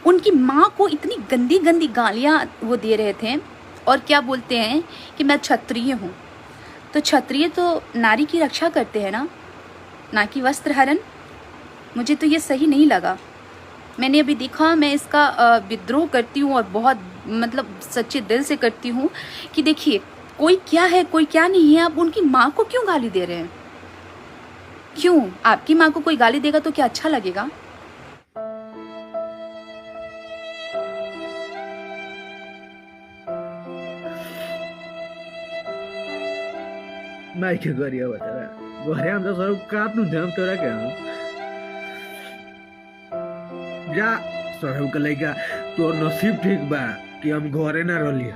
उनकी माँ को इतनी गंदी गंदी गालियाँ वो दे रहे थे और क्या बोलते हैं कि मैं क्षत्रिय हूँ। तो क्षत्रिय तो नारी की रक्षा करते हैं ना कि वस्त्र हरण। मुझे तो ये सही नहीं लगा। मैंने अभी देखा, मैं इसका विद्रोह करती हूँ और बहुत मतलब सच्चे दिल से करती हूँ कि देखिए कोई क्या है कोई क्या नहीं है, आप उनकी माँ को क्यों गाली दे रहे हैं? क्यों? आपकी माँ को कोई गाली देगा तो क्या अच्छा लगेगा? मैं क्या गरिया बता घरे आमचा सर्व काट्नु थियो तोरा क्या जा सरहु के लइका तोर नसीब ठीक बा कि हम घरे ना रहली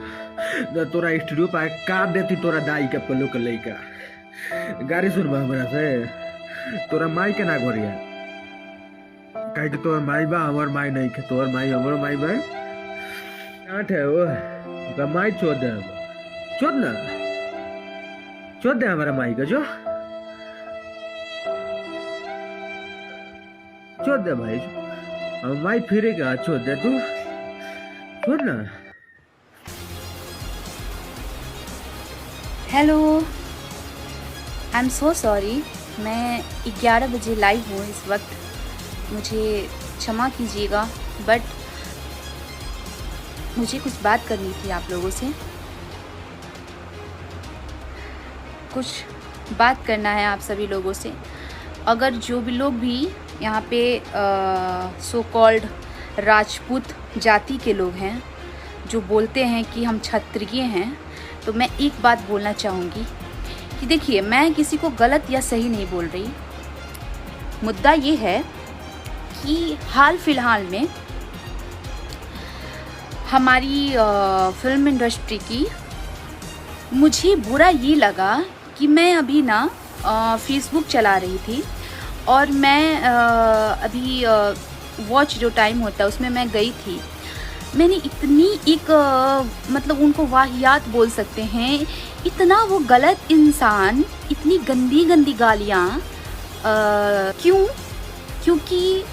न तोरा स्टूडियो पे काट देती तोरा दाई के पल्लो के लइका गाड़ी सुनबा हमरा से तोरा माई के ना घरिया काहे कि तोर माई बा हमर माई नहीं के तोर माई हमर माई बा काट है वो का माई चोद ना चोद दे हमारा माई का जो चोद दे भाई हम माई फिरेगा चोद दे तू चोद ना। Hello, I am so sorry. मैं 11 बजे लाइव हूँ इस वक्त, मुझे क्षमा कीजिएगा, बट मुझे कुछ बात करनी थी आप लोगों से। कुछ बात करना है आप सभी लोगों से। अगर जो भी लोग भी यहाँ पे सो कॉल्ड राजपूत जाति के लोग हैं जो बोलते हैं कि हम क्षत्रिय हैं, तो मैं एक बात बोलना चाहूँगी कि देखिए मैं किसी को गलत या सही नहीं बोल रही। मुद्दा ये है कि हाल फिलहाल में हमारी फिल्म इंडस्ट्री की, मुझे बुरा ये लगा कि मैं अभी ना फेसबुक चला रही थी और मैं अभी वॉच जो टाइम होता है उसमें मैं गई थी। मैंने इतनी एक मतलब उनको वाहियात बोल सकते हैं, इतना वो गलत इंसान, इतनी गंदी गंदी गालियाँ क्यों? क्योंकि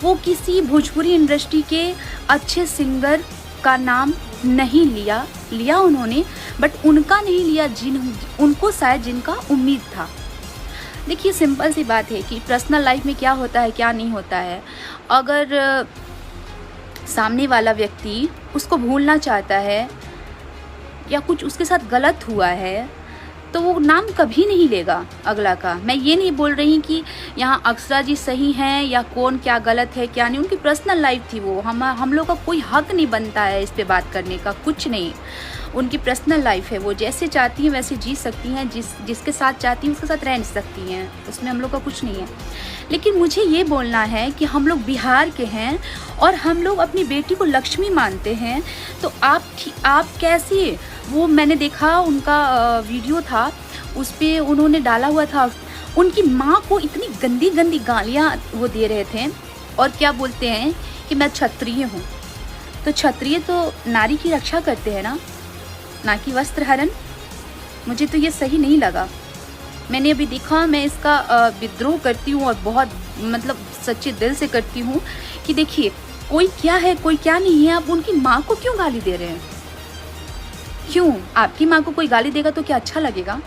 वो किसी भोजपुरी इंडस्ट्री के अच्छे सिंगर का नाम नहीं लिया उन्होंने, बट उनका नहीं लिया उनको शायद जिनका उम्मीद था। देखिए सिंपल सी बात है कि पर्सनल लाइफ में क्या होता है क्या नहीं होता है। अगर सामने वाला व्यक्ति उसको भूलना चाहता है या कुछ उसके साथ गलत हुआ है तो वो नाम कभी नहीं लेगा अगला का। मैं ये नहीं बोल रही कि यहाँ अक्षरा जी सही हैं या कौन क्या गलत है क्या नहीं, उनकी पर्सनल लाइफ थी वो। हम लोग का कोई हक नहीं बनता है इस पे बात करने का, कुछ नहीं। उनकी पर्सनल लाइफ है, वो जैसे चाहती हैं वैसे जी सकती हैं, जिसके साथ चाहती हैं उसके साथ रह सकती हैं, उसमें हम लोग का कुछ नहीं है। लेकिन मुझे ये बोलना है कि हम लोग बिहार के हैं और हम लोग अपनी बेटी को लक्ष्मी मानते हैं, तो आप कैसे, वो मैंने देखा उनका वीडियो था, उस पर उन्होंने डाला हुआ था उनकी माँ को इतनी गंदी गंदी गालियाँ वो दे रहे थे और क्या बोलते हैं कि मैं क्षत्रिय हूँ। तो क्षत्रिय तो नारी की रक्षा करते हैं ना कि वस्त्र हरण। मुझे तो ये सही नहीं लगा। मैंने अभी देखा, मैं इसका विद्रोह करती हूँ और बहुत मतलब सच्चे दिल से करती हूँ कि देखिए कोई क्या है कोई क्या नहीं है, आप उनकी माँ को क्यों गाली दे रहे हैं? क्यों? आपकी माँ को कोई गाली देगा तो क्या अच्छा लगेगा?